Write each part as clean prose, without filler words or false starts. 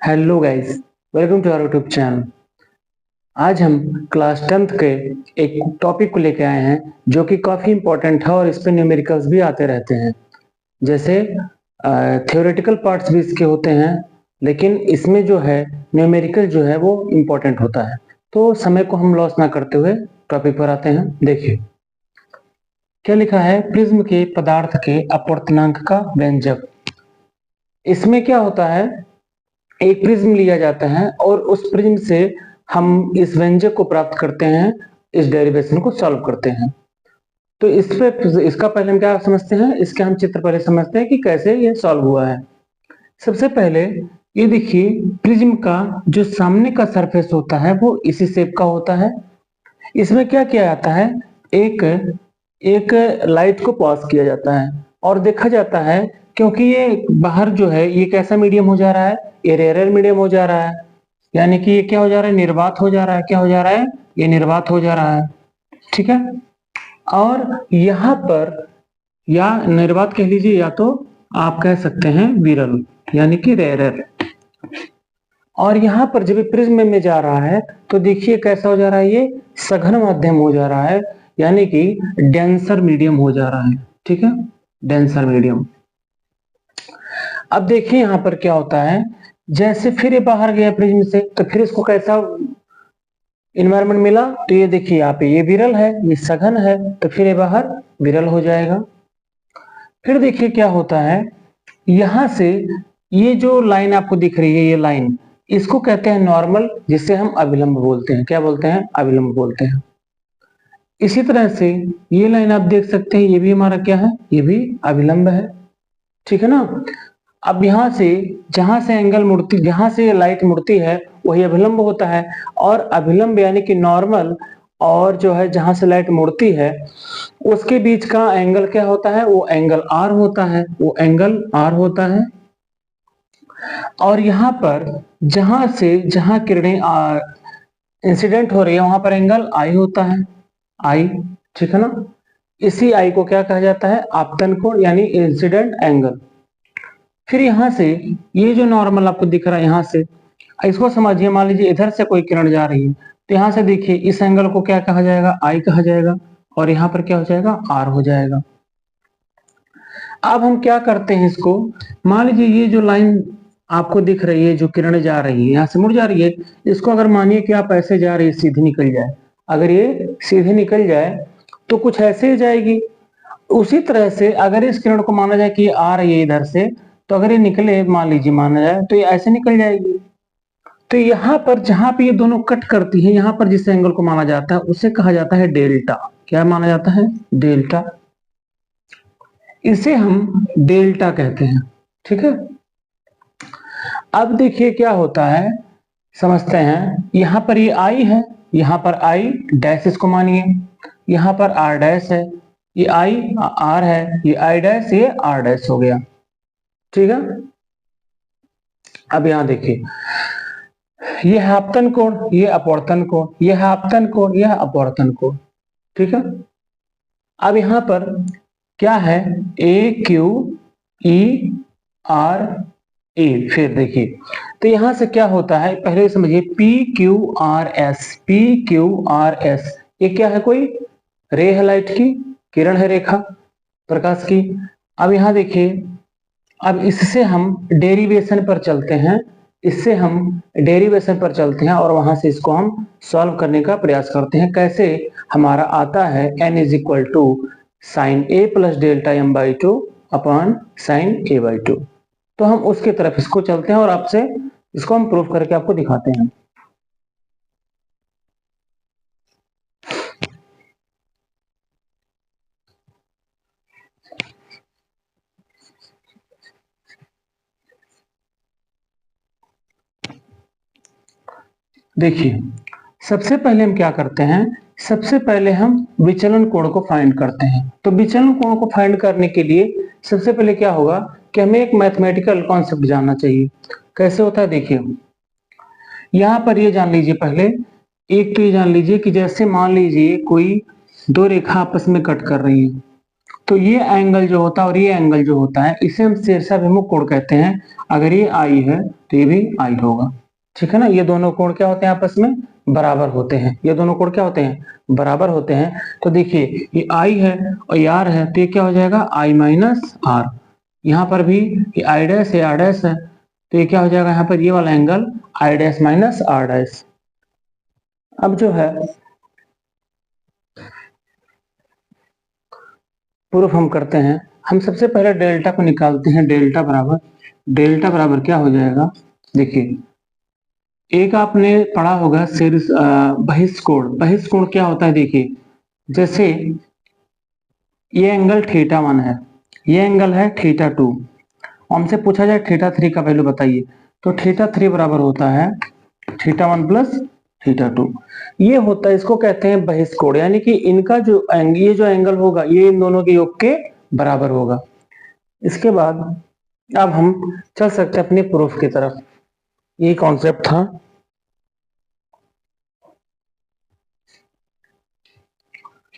Hello guys, welcome to our YouTube channel. आज हम class 10th के एक टॉपिक को लेके आए हैं जो कि काफ़ी इम्पोर्टेंट है और इस पे न्यूमेरिकल्स भी आते रहते हैं। जैसे थ्योरेटिकल पार्ट्स भी इसके होते हैं, लेकिन इसमें जो है न्यूमेरिकल जो है वो इम्पोर्टेंट होता है। तो समय को हम लॉस ना करते हुए टॉपिक पर आते हैं। देखिए क्या लिखा है, प्रिज्म के पदार्थ के अपवर्तनांक का व्यंजक। इसमें क्या होता है, एक प्रिज्म लिया जाता है और उस प्रिज्म से हम इस व्यंजक को प्राप्त करते हैं, इस डेरिवेशन को सॉल्व करते हैं। तो इसका पहले हम क्या समझते हैं, इसके हम चित्र पहले समझते हैं कि कैसे ये सॉल्व हुआ है। सबसे पहले ये देखिए, प्रिज्म का जो सामने का सरफेस होता है वो इसी शेप का होता है। इसमें क्या किया जाता है, एक एक लाइट को पास किया जाता है और देखा जाता है, क्योंकि ये बाहर जो है ये कैसा मीडियम हो जा रहा है, ये रेयर मीडियम हो जा रहा है, यानी कि ये क्या हो जा रहा है, निर्वात हो जा रहा है। क्या हो जा रहा है, ये निर्वात हो जा रहा है। ठीक है, और यहाँ पर या निर्वात कह लीजिए या तो आप कह सकते हैं विरल, यानी कि रेयर। और यहाँ पर जब प्रिज्म में जा रहा है तो देखिए कैसा हो जा रहा है, ये सघन माध्यम हो जा रहा है, यानी कि डेंसर मीडियम हो जा रहा है। ठीक है, डेंसर मीडियम। अब देखिए यहाँ पर क्या होता है, जैसे फिर ये बाहर गया प्रिज्म से तो फिर इसको कैसा इन्वायरमेंट मिला, तो ये देखिए यहाँ पे ये विरल है, ये सघन है, तो फिर ये बाहर विरल हो जाएगा। फिर देखिए क्या होता है, यहां से ये जो लाइन आपको दिख रही है, ये लाइन, इसको कहते हैं नॉर्मल, जिसे हम अभिलंब बोलते हैं। क्या बोलते हैं, अभिलंब बोलते हैं। इसी तरह से ये लाइन आप देख सकते हैं, ये भी हमारा क्या है, ये भी अभिलंब है। ठीक है ना। अब यहाँ से जहां से एंगल मुड़ती, जहां से लाइट मुड़ती है वही अभिलंब होता है, और अभिलंब यानी कि नॉर्मल और जो है जहां से लाइट मुड़ती है उसके बीच का एंगल क्या होता है, वो एंगल आर होता है, वो एंगल आर होता है। और यहाँ पर जहां से जहां किरणें इंसिडेंट हो रही है वहां पर एंगल आई होता है, आई। ठीक है ना। इसी आई को क्या कहा जाता है, आपतन कोण, यानी इंसिडेंट एंगल। फिर यहाँ से ये जो नॉर्मल आपको दिख रहा है, यहाँ से इसको समझिए, मान लीजिए इधर से कोई किरण जा रही है तो यहाँ से देखिए इस एंगल को क्या कहा जाएगा, आई कहा जाएगा, और यहाँ पर क्या हो जाएगा, आर हो जाएगा। अब हम क्या करते हैं इसको, मान लीजिए ये जो लाइन आपको दिख रही है, जो किरणें जा रही है यहाँ से मुड़ जा रही है, इसको अगर मानिए कि आप ऐसे जा रही है, सीधी निकल जाए, अगर ये सीधी निकल जाए तो कुछ ऐसे ही जाएगी। उसी तरह से अगर इस किरण को माना जाए कि ये आ रही है इधर से, तो अगर ये निकले, मान लीजिए माना जाए, तो ये ऐसे निकल जाएगी। तो यहाँ पर जहां पे ये दोनों कट करती है, यहाँ पर जिस एंगल को माना जाता है उसे कहा जाता है डेल्टा। क्या माना जाता है, डेल्टा। इसे हम डेल्टा कहते हैं। ठीक है। अब देखिए क्या होता है, समझते हैं। यहाँ पर ये आई है, यहाँ पर आई डैश इसको मानिए, यहाँ पर आर डैश है, ये आई आर है, ये आई डैश, ये आर डैश हो गया। ठीक है। अब यहाँ देखिए, ये है आपतन कोण, ये अपवर्तन कोण, ये है आपतन कोण, यह अपवर्तन कोण। ठीक है। अब यहाँ पर क्या है, ए क्यू ई आर ए। फिर देखिए, तो यहां से क्या होता है, पहले समझिए, P Q R S, P Q R S, ये क्या है, कोई रे है, लाइट की किरण है, रेखा प्रकाश की। अब यहां देखिए, अब इससे हम डेरिवेशन पर चलते हैं, इससे हम डेरिवेशन पर चलते हैं और वहां से इसको हम सॉल्व करने का प्रयास करते हैं। कैसे, हमारा आता है n is equal to sine A plus delta M by two upon sine A by two. तो हम उसकी तरफ इसको चलते हैं और आपसे इसको हम प्रूफ करके आपको दिखाते हैं। देखिए, सबसे पहले हम क्या करते हैं, सबसे पहले हम विचलन कोण को फाइंड करते हैं। तो विचलन कोण को फाइंड करने के लिए सबसे पहले क्या होगा कि हमें एक मैथमेटिकल कॉन्सेप्ट जानना चाहिए। कैसे होता है, देखिए यहां पर ये जान लीजिए पहले, एक तो ये जान लीजिए कि जैसे मान लीजिए कोई दो रेखा आपस में कट कर रही है, तो ये एंगल जो होता है और ये एंगल जो होता है इसे हम शीर्षाभिमुख कोण कहते हैं। अगर ये आई है तो ये भी आई होगा, ठीक है ना। ये दोनों कोण क्या होते हैं, आपस में बराबर होते हैं। ये दोनों कोण क्या होते हैं, बराबर होते हैं। तो देखिए ये आई है और ये आर है, तो ये क्या हो जाएगा, आई माइनस आर। यहाँ पर भी ये आई डैश है, आर डैश है, तो ये क्या हो जाएगा, यहाँ पर ये वाला angle I dash minus R dash. अब जो है प्रूफ हम करते हैं। हम सबसे पहले डेल्टा को निकालते हैं। डेल्टा बराबर क्या हो जाएगा, देखिए एक आपने पढ़ा होगा शीर्ष बहिष्कोण। बहिष्कोण क्या होता है, देखिए जैसे ये एंगल θ1 है, ये एंगल है θ2, हमसे पूछा जाए θ3 का वैल्यू बताइए, तो θ3 बराबर होता है θ1 प्लस θ2। ये होता है, इसको कहते हैं बहिष्कोण, यानी कि इनका जो ये जो एंगल होगा ये इन दोनों के योग के बराबर होगा। इसके बाद अब हम चल सकते हैं अपने प्रूफ की तरफ। ये कॉन्सेप्ट था।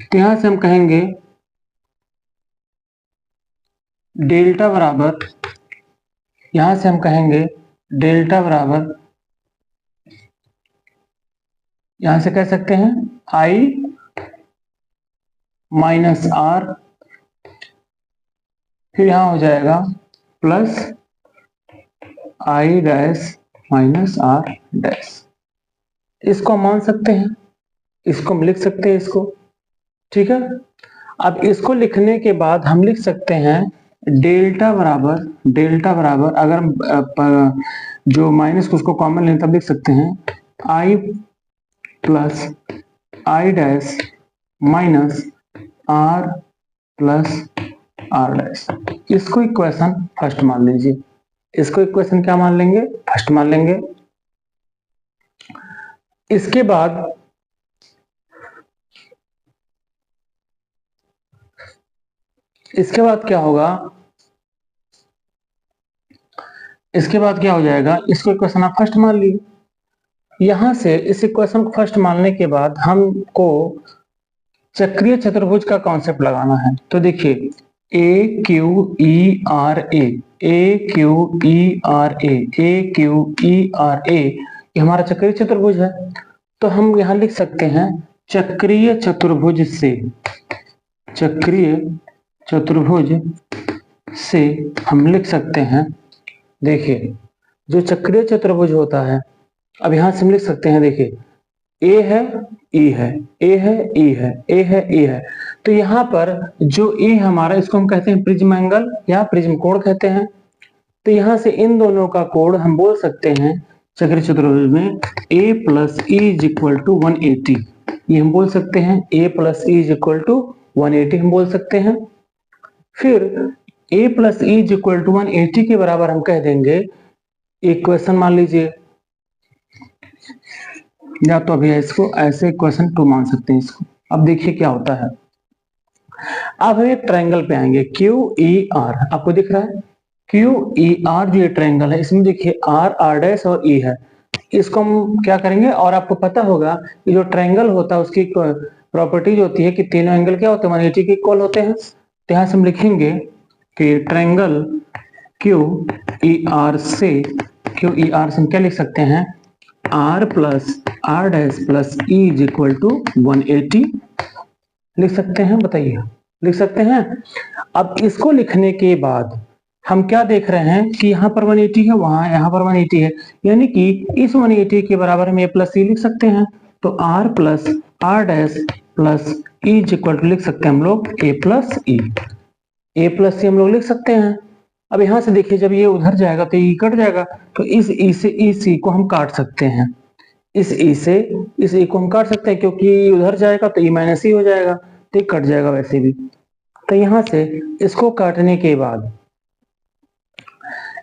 तो यहां से हम कहेंगे डेल्टा बराबर, यहां से हम कहेंगे डेल्टा बराबर, यहां से कह सकते हैं आई माइनस आर, फिर यहां हो जाएगा plus I dash minus R dash. इसको मान सकते हैं, इसको हम लिख सकते हैं इसको, ठीक है। अब इसको लिखने के बाद हम लिख सकते हैं डेल्टा बराबर अगर हम जो माइनस को उसको कॉमन लें तब लिख सकते हैं I plus I dash minus R plus R dash. इसको इक्वेशन फर्स्ट मान लीजिए, इसको इक्वेशन क्या मान लेंगे, फर्स्ट मान लेंगे। इसके बाद क्या होगा, इसके बाद क्या हो जाएगा, इसको इक्वेशन आप फर्स्ट मान लिए। यहां से इस इक्वेशन को फर्स्ट मानने के बाद हमको चक्रीय चतुर्भुज का कॉन्सेप्ट लगाना है। तो देखिए ए Q E R A, A Q E R A, A Q E R A, ये हमारा चक्रीय चतुर्भुज है। तो हम यहां लिख सकते हैं चक्रीय चतुर्भुज से, चक्रीय चतुर्भुज से हम लिख सकते हैं, देखिए जो चक्रीय चतुर्भुज होता है, अब यहां से हम लिख सकते हैं, देखिए ए है ई है, ए है ई है, ए है ई है। तो यहाँ पर जो ए हमारा, इसको हम कहते हैं प्रिज्म एंगल या प्रिज्म कोण कहते हैं। तो यहाँ से इन दोनों का कोण हम बोल सकते हैं चक्रीय चतुर्भुज में A plus E is equal to 180। ये हम बोल सकते हैं A plus E is equal to 180 हम बोल सकते हैं। फिर a plus E is equal to 180 के बराबर हम कह देंगे, इक्वेशन मान लीजिए, या तो अभी इसको ऐसे इक्वेशन 2 मान सकते हैं इसको। अब देखिए क्या होता है, अब हम एक ट्रायंगल पे आएंगे क्यू ई आर, आपको दिख रहा है क्यू ई आर, जो ये ट्रायंगल है इसमें देखिए आर आर डैश और ई है। इसको हम क्या करेंगे, और आपको पता होगा कि जो ट्रायंगल होता है उसकी प्रॉपर्टीज होती है कि तीनों एंगल क्या होते हैं, 180 के इक्वल होते हैं। तो यहाँ से हम लिखेंगे कि ट्रायंगल क्यू ई आर से, क्यू ई आर से हम क्या लिख सकते हैं, R plus R dash plus E is equal to 180 लिख सकते हैं, बताइए लिख सकते हैं। अब इसको लिखने के बाद हम क्या देख रहे हैं कि यहाँ पर 180 है, वहां यहाँ पर 180 है, यानी कि इस 180 के बराबर हम ए प्लस ई लिख सकते हैं। तो R plus R dash plus E is equal to लिख सकते हैं हम लोग ए प्लस ई, ए प्लस सी हम लोग लिख सकते हैं। अब यहां से देखिए जब ये उधर जाएगा तो ई कट जाएगा, तो इस ई से इस सी को हम काट सकते हैं, इस ई से इस ई को हम काट सकते हैं, क्योंकि उधर जाएगा तो ई माइनस ई हो जाएगा, तो ये कट जाएगा वैसे भी। तो यहां से इसको काटने के बाद,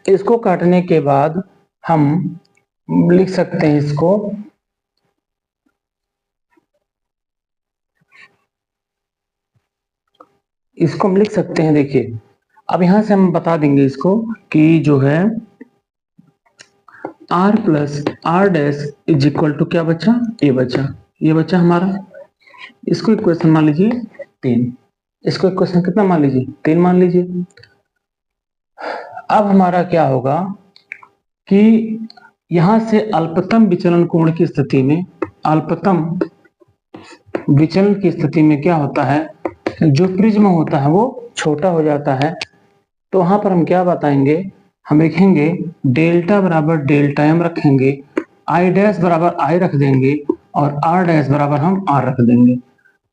इसको काटने के बाद हम लिख सकते हैं इसको हम लिख सकते हैं, देखिए अब यहां से हम बता देंगे इसको कि जो है R plus R dash is equal to क्या बचा, ए बचा, ये बचा हमारा। इसको इक्वेशन मान लीजिए 3। इसको इक्वेशन कितना मान लीजिए, 3 मान लीजिए। अब हमारा क्या होगा कि यहां से अल्पतम विचलन कोण की स्थिति में, अल्पतम विचलन की स्थिति में क्या होता है, जो प्रिज्म होता है वो छोटा हो जाता है। तो वहां पर हम क्या बताएंगे, हम लिखेंगे डेल्टा बराबर डेल्टा एम रखेंगे, आई डैश बराबर आई रख देंगे और आर डैश बराबर हम आर रख देंगे।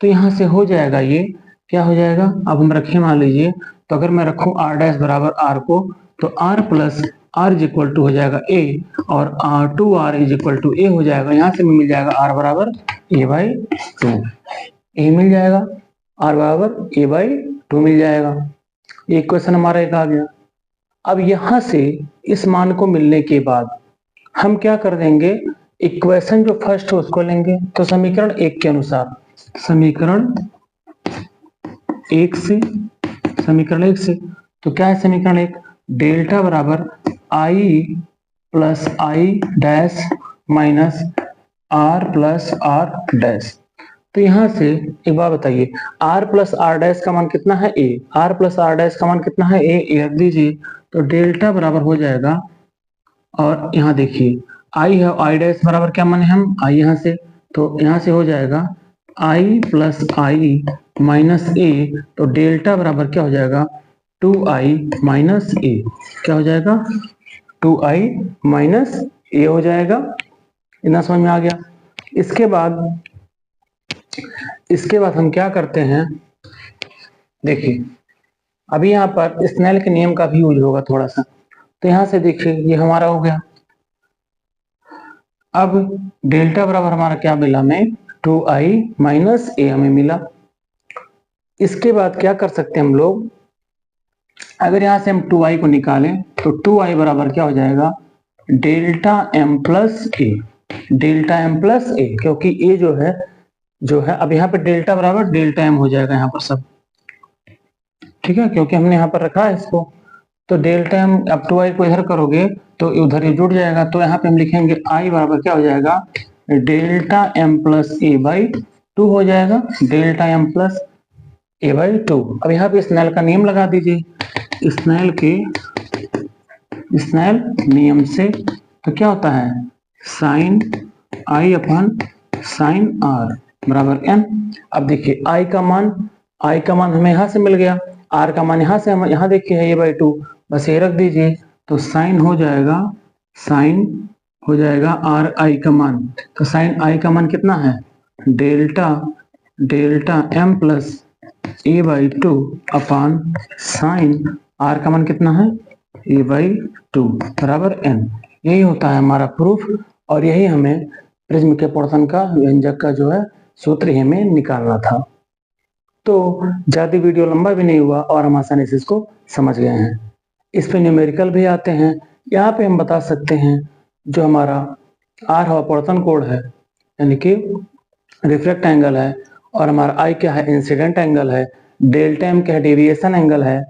तो यहाँ से हो जाएगा, ये क्या हो जाएगा, अब हम रखें मान लीजिए, तो अगर मैं रखूं आर डैश बराबर आर को, तो R plus R is equal to हो जाएगा ए, और R two R is equal to A हो जाएगा। यहाँ से मिल जाएगा आर बराबर ए बाई टू, ए मिल जाएगा, आर बराबर ए बाई टू मिल जाएगा। ये इक्वेशन हमारा एक आ गया। अब यहां से इस मान को मिलने के बाद हम क्या कर देंगे, इक्वेशन जो फर्स्ट है उसको लेंगे। तो समीकरण एक के अनुसार, समीकरण एक से, समीकरण एक से, तो क्या है समीकरण एक, डेल्टा बराबर I plus I dash minus R plus R dash. तो यहां से एक बात बताइए, r प्लस आर डैश का मान कितना है, a, r plus R dash का मान कितना है, a रख दीजिए। तो डेल्टा बराबर हो जाएगा, और यहाँ देखिए i है, i डैश बराबर क्या माने हम, i यहाँ से, तो यहाँ से हो जाएगा i प्लस आई माइनस ए, तो डेल्टा बराबर क्या हो जाएगा, 2i माइनस ए, क्या हो जाएगा 2i माइनस ए हो जाएगा। इतना समझ में आ गया। इसके बाद हम क्या करते हैं, देखिए अभी यहाँ पर स्नेल के नियम का भी यूज होगा थोड़ा सा। तो यहाँ से देखिए ये हमारा हो गया। अब डेल्टा बराबर हमारा क्या मिला हमें, 2i माइनस ए हमें मिला। इसके बाद क्या कर सकते हैं हम लोग, अगर यहाँ से हम 2i को निकालें तो 2i बराबर क्या हो जाएगा, डेल्टा एम प्लस ए, डेल्टा एम प्लस ए, क्योंकि ए जो है अब यहाँ पे डेल्टा बराबर डेल्टा एम हो जाएगा यहाँ पर सब, ठीक है, क्योंकि हमने यहाँ पर रखा है इसको। तो डेल्टा एम, अब 2i को इधर करोगे तो उधर ही जुड़ जाएगा। तो यहाँ पे हम लिखेंगे i बराबर क्या हो जाएगा, delta M plus A by two हो जाएगा, delta M plus A by two. अब यहाँ पे स्नेल का नियम लगा दीजिए, स्नेल नियम से तो क्या होता है, sine I upon sine R बराबर एन। अब देखिए आई का मान हमें यहाँ से मिल गया, आर का मान यहाँ से, हम यहाँ देखिए है ये बाई टू, बस ये रख दीजिए। तो साइन हो जाएगा आर आई का मान, तो साइन आई का मान कितना है, delta M plus A by two upon sine R का मान कितना है, ए बाई टू बराबर एन। यही होता है हमारा प्रूफ, और यही हमें प्रिज्म के पोर्शन का व्यंजक का जो है सूत्र ही हमें निकालना था। तो ज्यादा वीडियो लंबा भी नहीं हुआ और हम आसानी से इसको समझ गए हैं। इस पे न्यूमेरिकल भी आते हैं। यहाँ पे हम बता सकते हैं जो हमारा आर अपवर्तन कोण है, यानी कि रिफ्लेक्ट एंगल है, और हमारा आई क्या है, इंसिडेंट एंगल है, डेल्टा एम क्या है, डेविएशन एंगल है,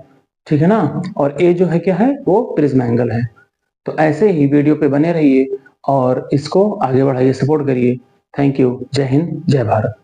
ठीक है ना, और ए जो है क्या है, वो प्रिज्म एंगल है। तो ऐसे ही वीडियो पे बने रहिए और इसको आगे बढ़ाइए, सपोर्ट करिए। Thank you. जय हिंद, जय भारत।